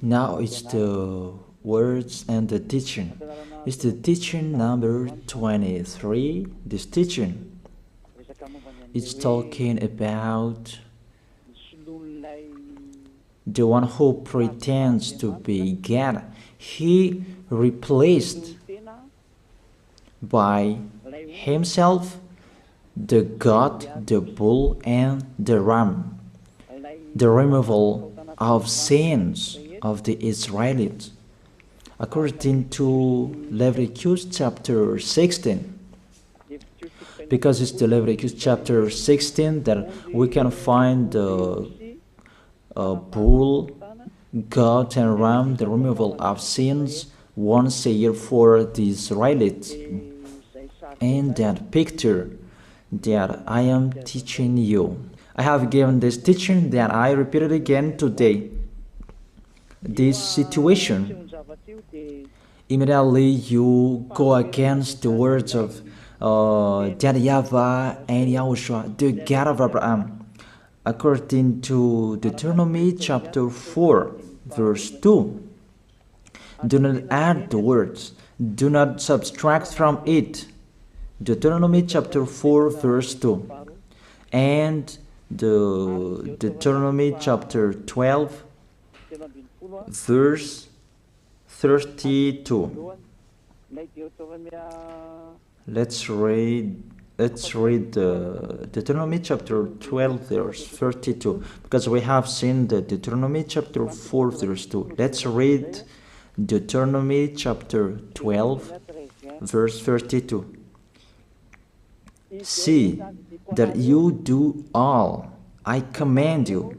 Now it's the words and the teaching. It's the teaching number 23. This teaching is talking about the one who pretends to be God. He replaced by himself the goat, the bull, and the ram. The removal of sins of the Israelites. According to Leviticus chapter 16, because it's the Leviticus chapter 16 that we can find the bull, goat, and ram, the removal of sins once a year for the Israelites. And that picture that I am teaching you. I have given this teaching that I repeat it again today. This situation, immediately you go against the words of that YAHVAH and YAHOSHUAH, the God of Abraham. According to Deuteronomy chapter 4, verse 2. Do not add the words, do not subtract from it. Deuteronomy chapter 4, verse 2. And the Deuteronomy chapter 12, verse 32. Let's read Deuteronomy chapter 12, verse 32, because we have seen the Deuteronomy chapter 4, verse 2. Let's read Deuteronomy chapter 12, verse 32. See that you do all I command you.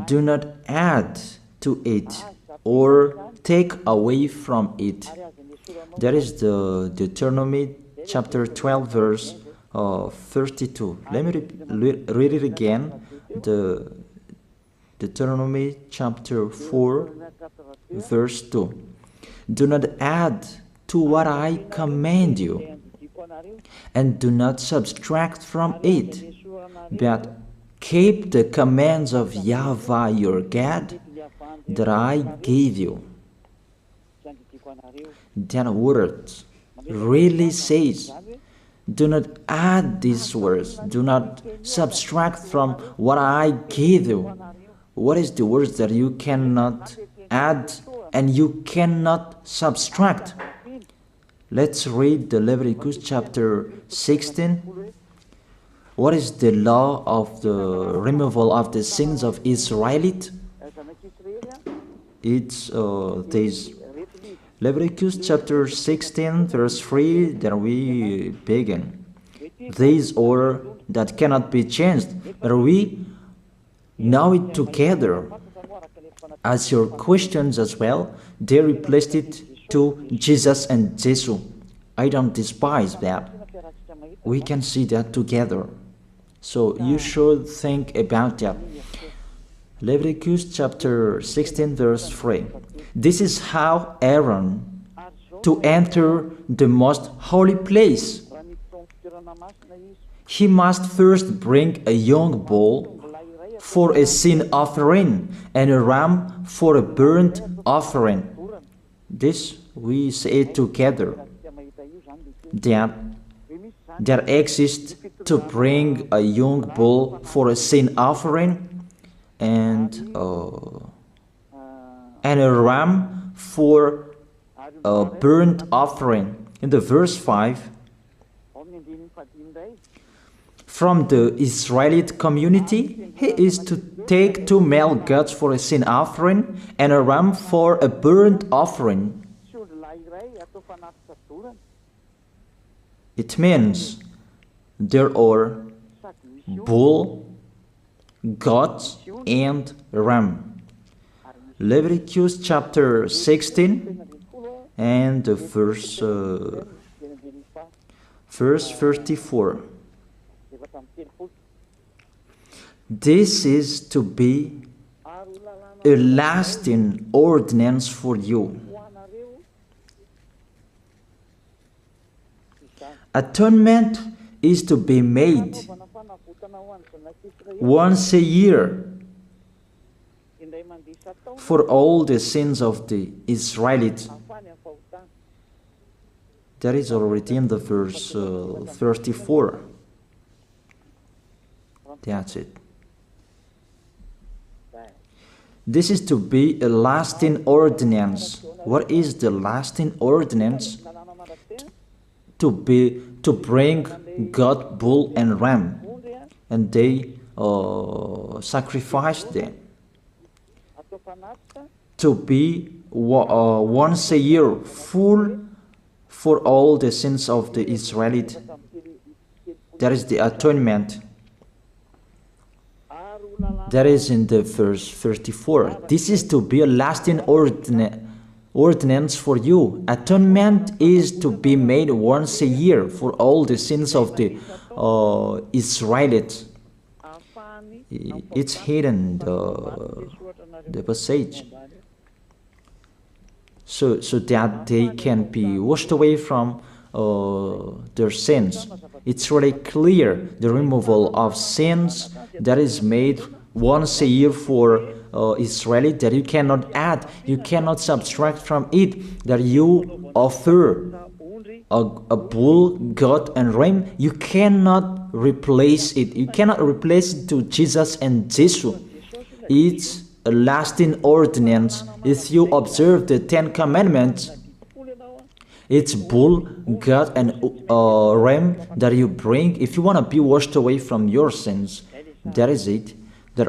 Do not add to it or take away from it. That is the Deuteronomy chapter 12, verse 32. Let me read it again. The Deuteronomy chapter 4, verse 2. Do not add to what I command you, and do not subtract from it, but keep the commands of YAHVAH your God that I gave you. That word really says, do not add these words, do not subtract from what I gave you. What is the words that you cannot add and you cannot subtract? Let's read the Leviticus chapter 16. What is the law of the removal of the sins of Israelite? It's this. Leviticus chapter 16, verse 3, that we begin. This order that cannot be changed, but we know it together. As your questions as well, they replaced it to Jesus and Jesus. I don't despise that. We can see that together. So you should think about that. Leviticus chapter 16, verse 3. This is how Aaron to enter the most holy place. He must first bring a young bull for a sin offering and a ram for a burnt offering. This we say together. That exists to bring a young bull for a sin offering and a ram for a burnt offering. In the verse 5, from the Israelite community, he is to take 2 male goats for a sin offering and a ram for a burnt offering. It means there are bull, goat, and ram. Leviticus chapter 16 and verse 34. This is to be a lasting ordinance for you. Atonement is to be made once a year for all the sins of the Israelites. That is already in the verse 34. That's it. This is to be a lasting ordinance. What is the lasting ordinance? To bring God, bull and ram, and they sacrificed them. To be once a year full for all the sins of the Israelites. That is the atonement. That is in the verse 34. This is to be a lasting ordinance for you. Atonement is to be made once a year for all the sins of the Israelites. It's hidden, the passage. So that they can be washed away from their sins. It's really clear, the removal of sins that is made once a year for Israeli, that you cannot add, you cannot subtract from it, that you offer a bull, goat and ram, you cannot replace it. You cannot replace it to Jesus and Jesus. It's a lasting ordinance. If you observe the 10 Commandments, it's bull, goat and ram that you bring if you want to be washed away from your sins. That is it. That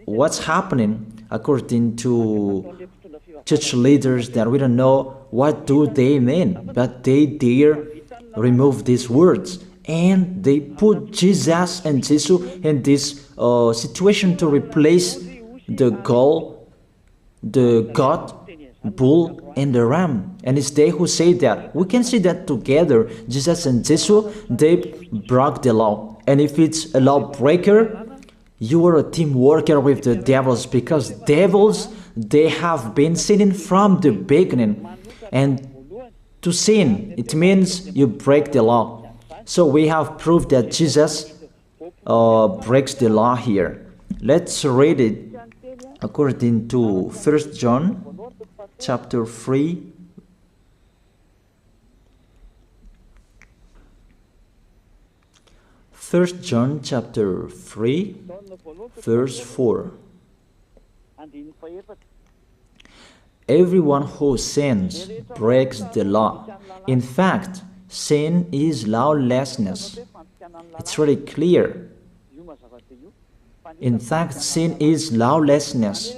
what's happening according to church leaders, that we don't know what do they mean, but they dare remove these words and they put Jesus and Jesus in this situation to replace the God, bull and the ram. And it's they who say that. We can see that together, Jesus and Jesus, they broke the law. And if it's a lawbreaker, you are a team worker with the devils, because devils, they have been sinning from the beginning. And to sin, it means you break the law. So we have proof that Jesus breaks the law here. Let's read it according to 1 John chapter 3. First John chapter 3, verse 4. Everyone who sins breaks the law. In fact, sin is lawlessness. It's really clear. In fact, sin is lawlessness.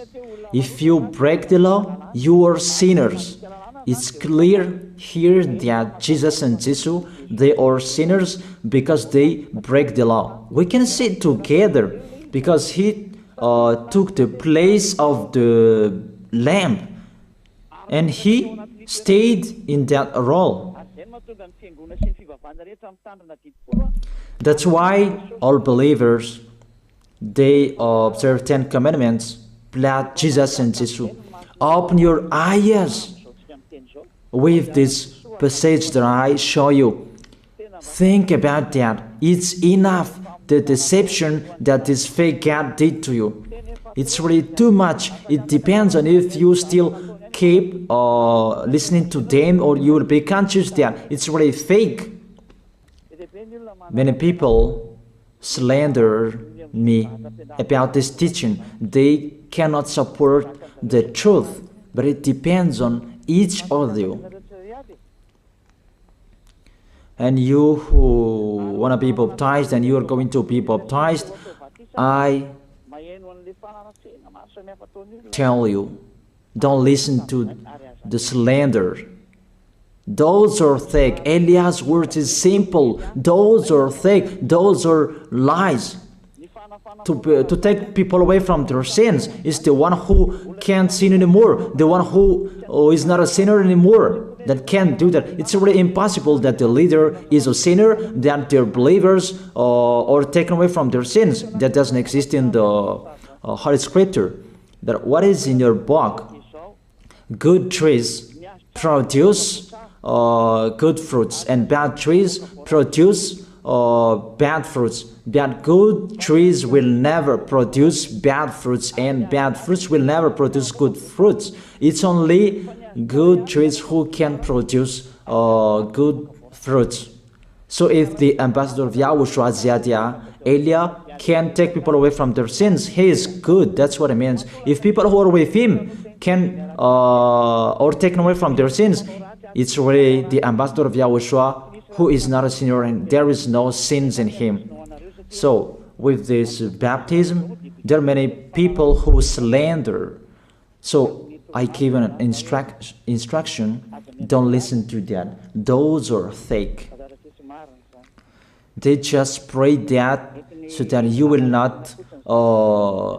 If you break the law, you are sinners. It's clear here that Jesus and Jesus, they are sinners because they break the law. We can see it together because he took the place of the lamb and he stayed in that role. That's why all believers, they observe 10 Commandments, blood, Jesus and Jesus. Open your eyes with this passage that I show you. Think about that. It's enough, the deception that this fake God did to you. It's really too much. It depends on if you still keep listening to them, or you will be conscious that it's really fake. Many people slander me about this teaching. They cannot support the truth, but it depends on each of you. And you who want to be baptized, and you are going to be baptized, I tell you, don't listen to the slander. Those are fake. Eliah's words is simple. Those are fake. Those are lies. To take people away from their sins is the one who can't sin anymore. The one who is not a sinner anymore, that can't do that. It's really impossible that the leader is a sinner, that their believers are taken away from their sins. That doesn't exist in the Holy Scripture. That what is in your book? Good trees produce good fruits, and bad trees produce bad fruits. But good trees will never produce bad fruits, and bad fruits will never produce good fruits. It's only good trees who can produce good fruits. So if the ambassador of YAHOSHUAH, Ziyadiyah, Elia, can take people away from their sins, he is good. That's what it means. If people who are with him can or taken away from their sins, it's really the ambassador of YAHOSHUAH who is not a sinner, and there is no sins in him. So with this baptism, there are many people who slander. So I give an instruction, don't listen to that. Those are fake. They just pray that so that you will not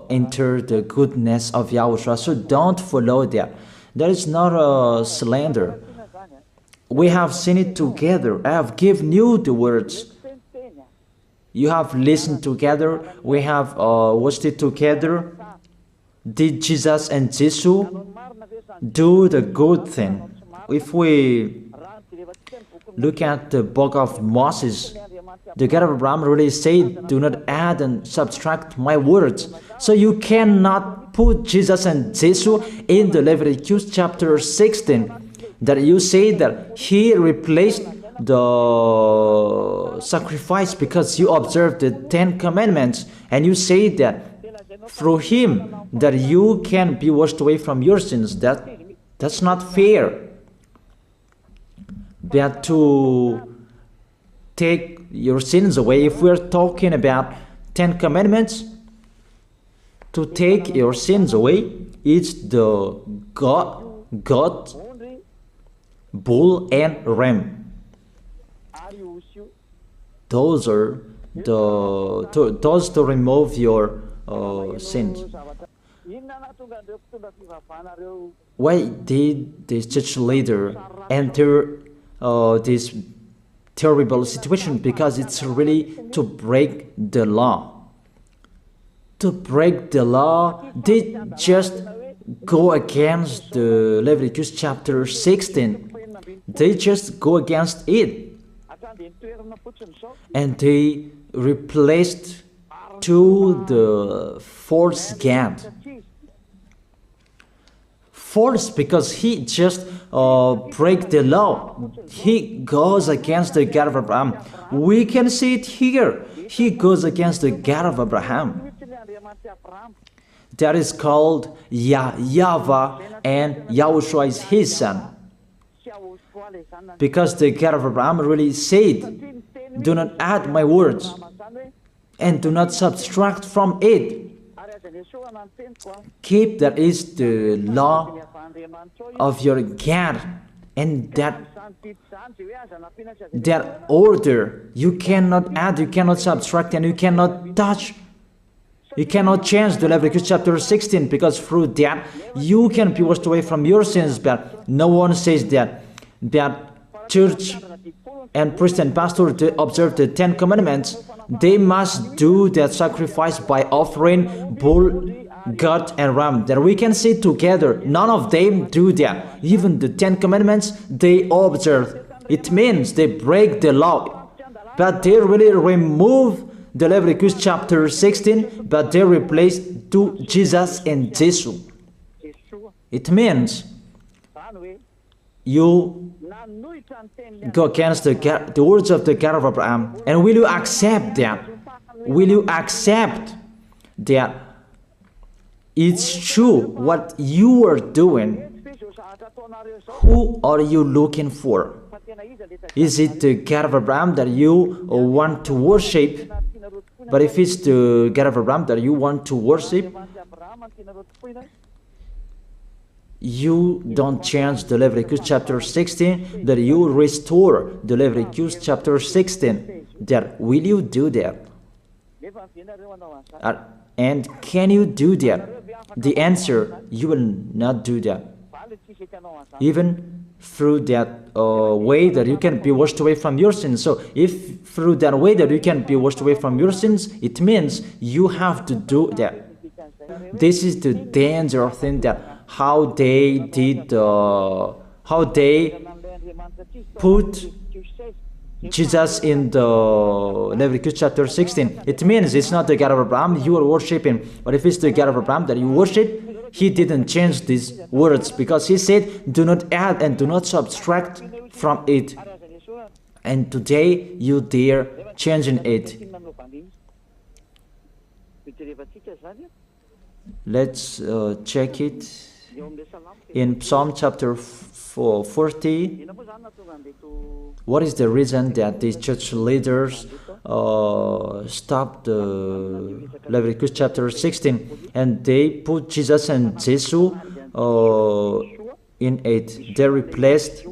enter the goodness of YAHOSHUAH. So don't follow that. That is not a slander. We have seen it together. I have given you the words. You have listened together. We have watched it together. Did Jesus and Jesus do the good thing? If we look at the book of Moses, the God of Abraham really said, do not add and subtract my words. So you cannot put Jesus and Jesus in the Leviticus chapter 16. That you say that he replaced the sacrifice because you observed the 10 commandments, and you say that through him that you can be washed away from your sins. That's not fair. But to take your sins away, if we're talking about 10 commandments, to take your sins away, it's the God, bull and ram. Those are those to remove your sins. Why did this church leader enter this terrible situation? Because it's really to break the law. To break the law, they just go against the Leviticus chapter 16. They just go against it. And they replaced to the false God. False because he just break the law. He goes against the God of Abraham. We can see it here. He goes against the God of Abraham. That is called YAHVAH, and YAHOSHUAH is his son. Because the God of Abraham really said, do not add my words and do not subtract from it. Keep, that is the law of your God, and that order. You cannot add, you cannot subtract, and you cannot touch. You cannot change the Leviticus chapter 16, because through that you can be washed away from your sins. But no one says that church and priest and pastor to observe the 10 commandments, they must do that sacrifice by offering bull, goat, and ram. That we can see together. None of them do that. Even the 10 commandments they observe. It means they break the law, but they really remove the Leviticus chapter 16, but they replace to Jesus and Jesus. It means you go against the words of the God of Abraham. And will you accept that? Will you accept that it's true what you are doing? Who are you looking for? Is it the God of Abraham that you want to worship? But if it's the God of Abraham that you want to worship, you don't change the Leviticus chapter 16, that you restore the Leviticus chapter 16. That will you do that? And can you do that? The answer, you will not do that. Even through that way that you can be washed away from your sins. So if through that way that you can be washed away from your sins, it means you have to do that. This is the danger thing, that how they did, how they put Jesus in the Leviticus chapter 16. It means it's not the God of Abraham you are worshiping. But if it's the God of Abraham that you worship, he didn't change these words, because he said, do not add and do not subtract from it. And today you dare changing it. Let's check it in Psalm chapter 40. What is the reason that these church leaders stopped the Leviticus chapter 16 and they put Jesus and Jesus in it? They replaced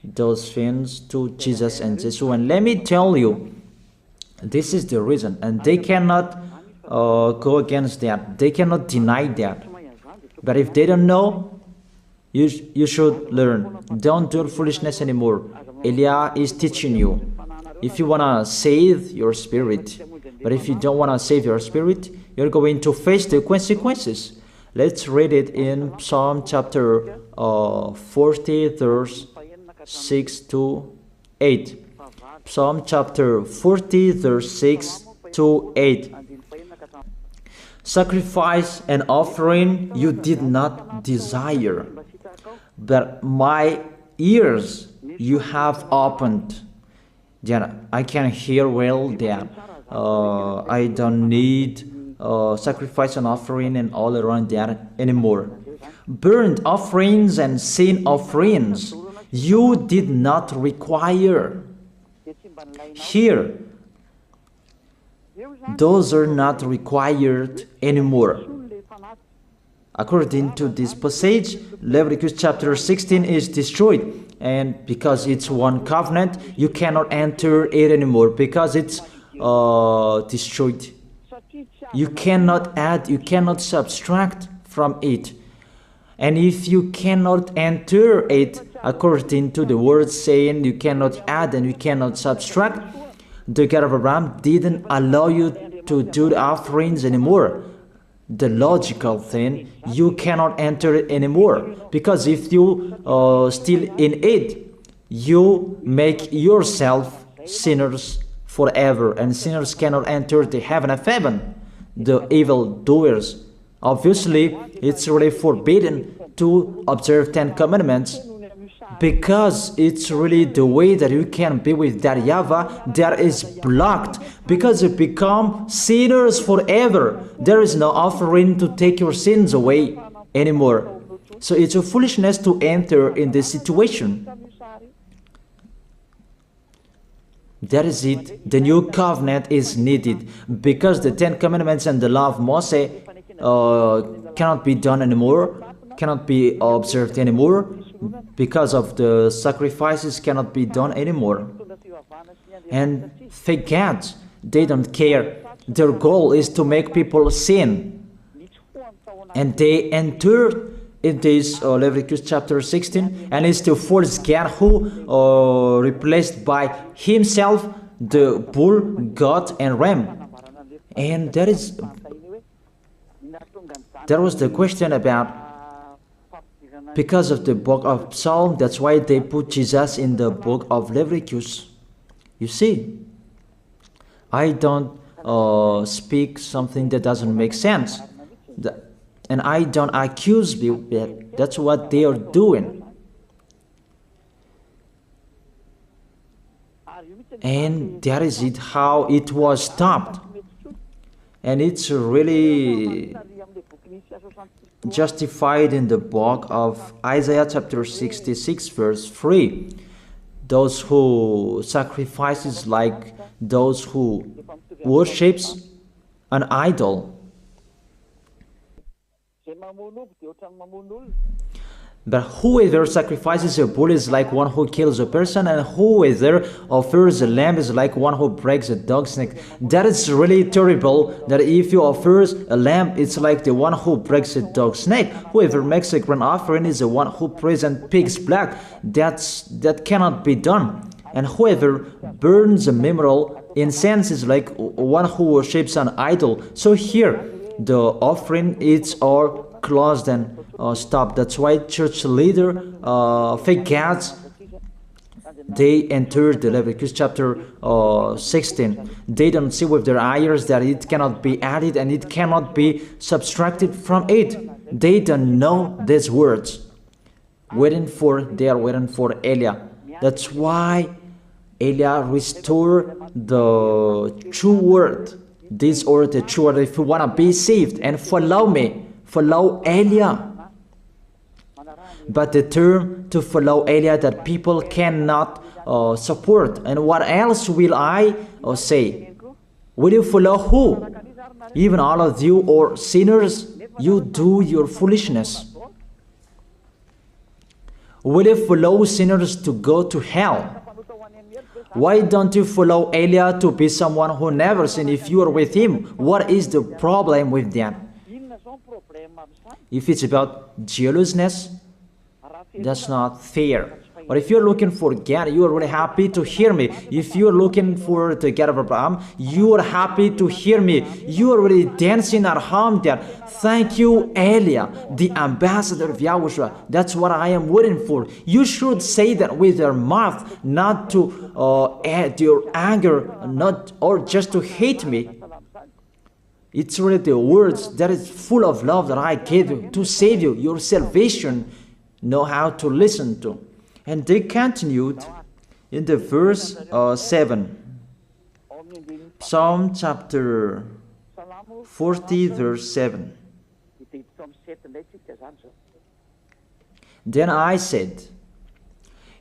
those things to Jesus and Jesus. And let me tell you, this is the reason, and they cannot go against that. They cannot deny that. But if they don't know, you should learn. Don't do foolishness anymore. Elia is teaching you. If you want to save your spirit, but if you don't want to save your spirit, you're going to face the consequences. Let's read it in Psalm chapter 40, verse 6 to 8. Psalm chapter 40, verse 6 to 8. Sacrifice and offering you did not desire, but my ears you have opened. Then I can hear well that I don't need sacrifice and offering and all around that anymore. Burnt offerings and sin offerings you did not require. Here, those are not required anymore. According to this passage, Leviticus chapter 16 is destroyed. And because it's one covenant, you cannot enter it anymore because it's destroyed. You cannot add, you cannot subtract from it. And if you cannot enter it according to the word saying you cannot add and you cannot subtract, the God of Abraham didn't allow you to do the offerings anymore. The logical thing, you cannot enter it anymore, because if you still in it, you make yourself sinners forever, and sinners cannot enter the heaven of heaven, the evil doers. Obviously, it's really forbidden to observe 10 commandments, because it's really the way that you can be with that YAHVAH that is blocked, because you become sinners forever. There is no offering to take your sins away anymore. So it's a foolishness to enter in this situation. That is it. The new covenant is needed, because the 10 commandments and the law of Moses cannot be done anymore, cannot be observed anymore, because of the sacrifices cannot be done anymore. And fake gods, they don't care. Their goal is to make people sin. And they enter in this Leviticus chapter 16, and it's to force God who replaced by himself the bull, goat, and ram. And there was the question about, because of the book of Psalm, that's why they put Jesus in the book of Leviticus. You see, I don't speak something that doesn't make sense. And I don't accuse people. That's what they are doing. And that is it, how it was stopped. And it's really justified in the book of Isaiah chapter 66 verse 3. Those who sacrifices like those who worships an idol. But whoever sacrifices a bull is like one who kills a person, and whoever offers a lamb is like one who breaks a dog's neck. That is really terrible, that if you offer a lamb, it's like the one who breaks a dog's neck. Whoever makes a grain offering is the one who presents pig's blood. That cannot be done. And whoever burns a memorial incense is like one who worships an idol. So here, the offering is all closed and stopped. That's why church leader, fake gods, they entered the Leviticus chapter 16. They don't see with their eyes that it cannot be added and it cannot be subtracted from it. They don't know these words. They are waiting for Eliah. That's why Eliah restored the true word. This or the true word. If you want to be saved and follow me, follow Eliah. But the term to follow Eliah that people cannot support. And what else will I say? Will you follow who? Even all of you or sinners, you do your foolishness. Will you follow sinners to go to hell? Why don't you follow Eliah to be someone who never sinned if you are with him? What is the problem with that? If it's about jealousness, that's not fair. But if you're looking for God, you are really happy to hear me. If you're looking for the God of Abraham, you are happy to hear me. You are really dancing at home there. Thank you, Eliah, the ambassador of YAHOSHUAH. That's what I am waiting for. You should say that with your mouth, not to add your anger, not or just to hate me. It's really the words that is full of love that I gave you to save you, your salvation. Know how to listen to. And they continued in the verse 7. Psalm chapter 40 verse 7. Then I said,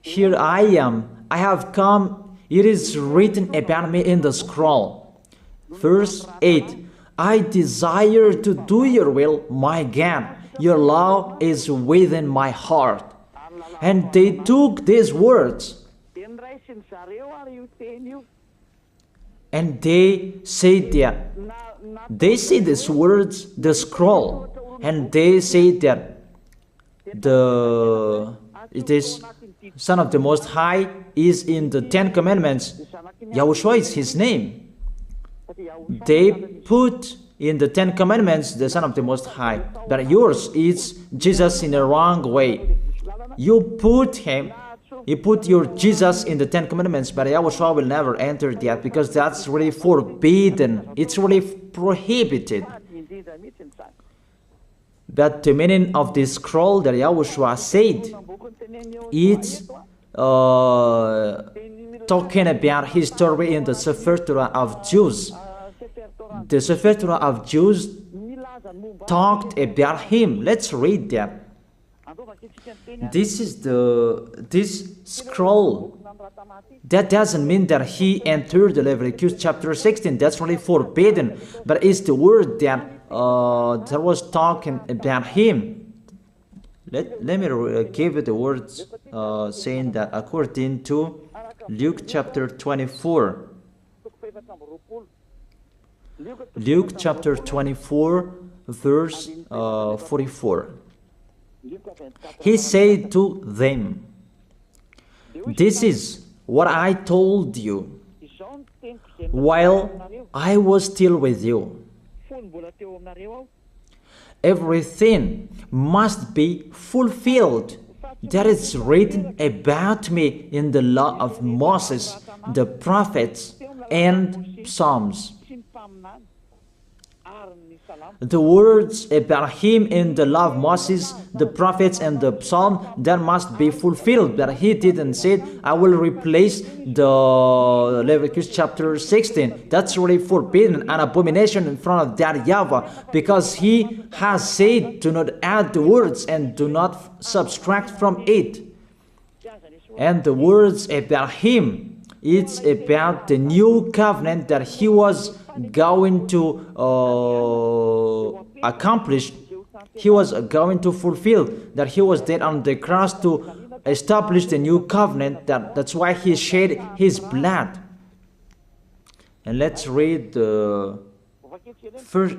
here I am, I have come, it is written about me in the scroll. Verse 8. I desire to do your will, my God. Your law is within my heart. And they took these words and they said that they see these words, the scroll, and they say that it is Son of the Most High is in the 10 Commandments. YAHOSHUAH is his name. They put in the 10 Commandments the Son of the Most High, but yours is Jesus in a wrong way. You put your Jesus in the 10 Commandments, but YAHOSHUAH will never enter that because that's really forbidden. It's really prohibited. But the meaning of this scroll that YAHOSHUAH said, it's talking about his story in the Sefer Torah of Jews. The Sefer Torah of Jews talked about him. Let's read that. This is this scroll. That doesn't mean that he entered the Leviticus chapter 16. That's really forbidden. But it's the word that was talking about him. Let me give you the words saying that according to Luke chapter 24. Luke chapter 24 verse 44. He said to them, this is what I told you while I was still with you. Everything must be fulfilled that is written about me in the law of Moses, the prophets, and Psalms. The words about him in the law of Moses, the prophets, and the psalm, that must be fulfilled. But he didn't say, I will replace the Leviticus chapter 16. That's really forbidden, an abomination in front of that YAHVAH, because he has said, do not add the words and do not subtract from it. And the words about him, it's about the new covenant that he was going to accomplish. He was going to fulfill, that he was dead on the cross to establish the new covenant. That's why he shed his blood. And let's read the first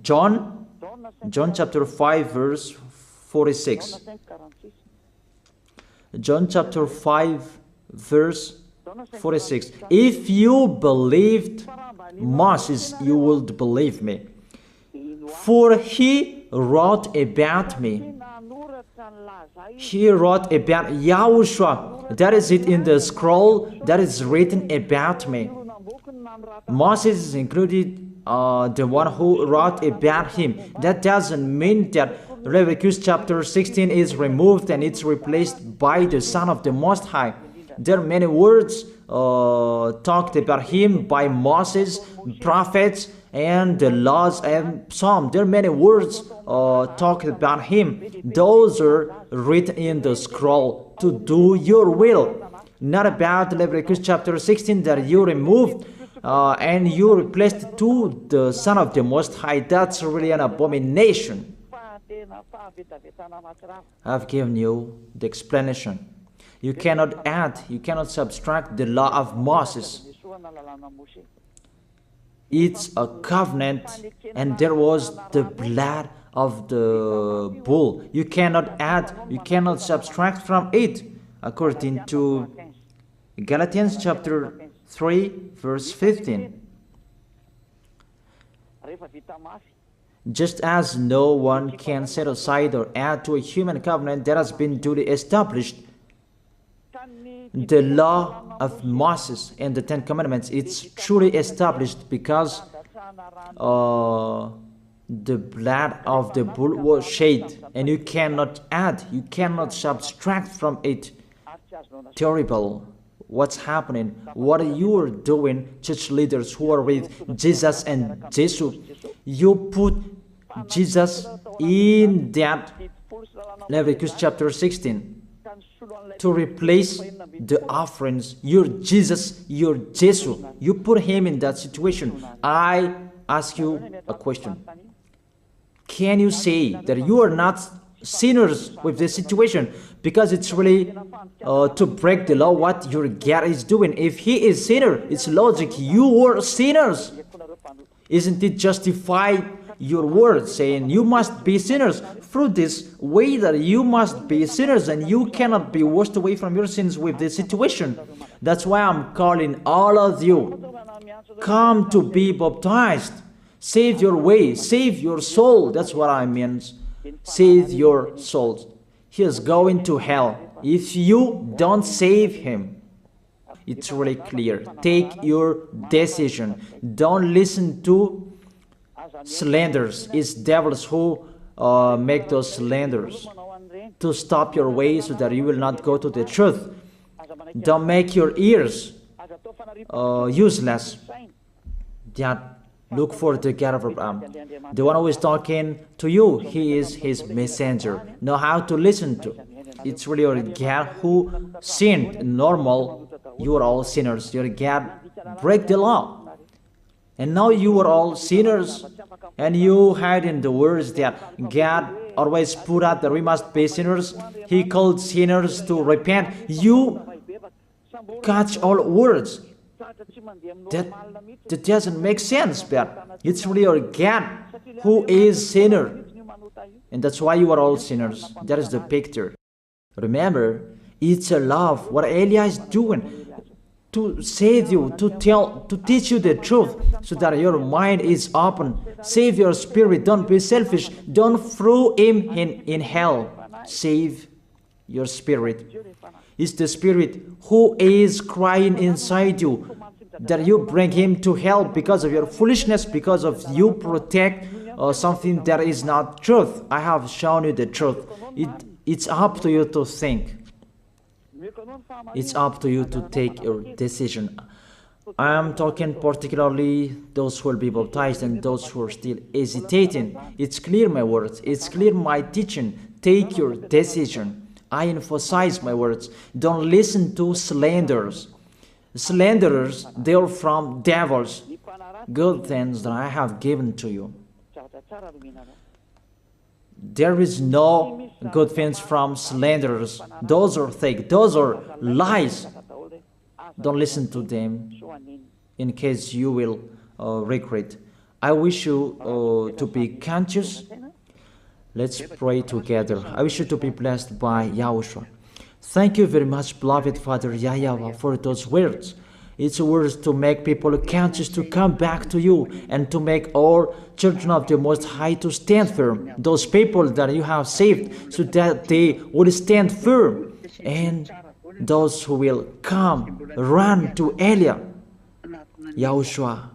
John chapter 5 verse 46. John chapter 5 verse 46. If you believed Moses, you would believe me, for he wrote about me. He wrote about Yahushua. That is it in the scroll that is written about me. Moses is included, the one who wrote about him. That doesn't mean that Leviticus chapter 16 is removed and it's replaced by the Son of the Most High. There are many words talked about him by Moses, prophets, and the laws and Psalm. There are many words talked about him. Those are written in the scroll to do your will. Not about Leviticus chapter 16 that you removed and you replaced to the Son of the Most High. That's really an abomination. I've given you the explanation. You cannot add, you cannot subtract the law of Moses. It's a covenant, and there was the blood of the bull. You cannot add, you cannot subtract from it, according to Galatians chapter 3, verse 15. Just as no one can set aside or add to a human covenant that has been duly established, the law of Moses and the Ten Commandments, it's truly established because the blood of the bull was shed, and you cannot add, you cannot subtract from it. Terrible. What's happening? What you are doing, church leaders who are with Jesus and Jesus? You put Jesus in that Leviticus chapter 16 to replace the offerings. Your Jesus, your Jesus. You put him in that situation. I ask you a question. Can you say that you are not sinners with this situation? Because it's really to break the law what your God is doing. If he is sinner, it's logic. You are sinners. Isn't it justify your word saying you must be sinners through this way that you must be sinners and you cannot be washed away from your sins with this situation? That's why I'm calling all of you, come to be baptized. Save your way, save your soul. That's what I mean. Save your souls. He is going to hell if you don't save him. It's really clear. Take your decision. Don't listen to slanders. It's devils who make those slanders to stop your way so that you will not go to the truth. Don't make your ears useless. Look for the God of Abraham. The one who is talking to you, he is his messenger. Know how to listen to. It's really your God who sinned. Normal, you are all sinners. Your God break the law. And now you are all sinners. And you hide in the words that God always put out that we must be sinners. He called sinners to repent. You catch all words. That doesn't make sense, but it's really your God who is sinner. And that's why you are all sinners. That is the picture. Remember, it's a love. What Elia is doing to save you, to teach you the truth so that your mind is open. Save your spirit. Don't be selfish. Don't throw him in hell. Save your spirit. It's the spirit who is crying inside you, that you bring him to hell because of your foolishness, because of you protect something that is not truth. I have shown you the truth. It's up to you to think. It's up to you to take your decision. I am talking particularly those who will be baptized and those who are still hesitating. It's clear my words. It's clear my teaching. Take your decision. I emphasize my words. Don't listen to slanders. Slanderers, they are from devils. Good things that I have given to you. There is no good things from slanderers. Those are fake. Those are lies. Don't listen to them in case you will regret. I wish you to be conscious. Let's pray together. I wish you to be blessed by YAHOSHUAH. Thank you very much, beloved Father YAHVAH, for those words. It's words to make people conscious to come back to you, and to make all children of the Most High to stand firm. Those people that you have saved, so that they will stand firm. And those who will come, run to Elia. Yahushua,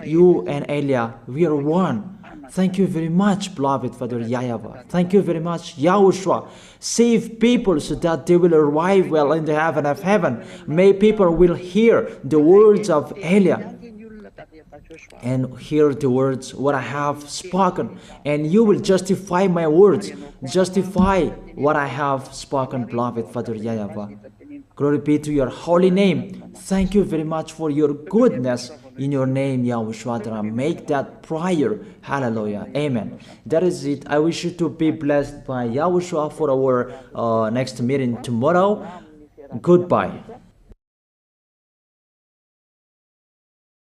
you and Elia, we are one. Thank you very much, beloved Father YAHVAH. Thank you very much, Yahushua. Save people so that they will arrive well in the heaven of heaven. May people will hear the words of Elia and hear the words what I have spoken, and you will justify my words, justify what I have spoken, beloved Father YAHVAH. Glory be to your holy name. Thank you very much for your goodness. In your name, Yahushua, that I make that prayer. Hallelujah. Amen. That is it. I wish you to be blessed by Yahushua for our next meeting tomorrow. Goodbye.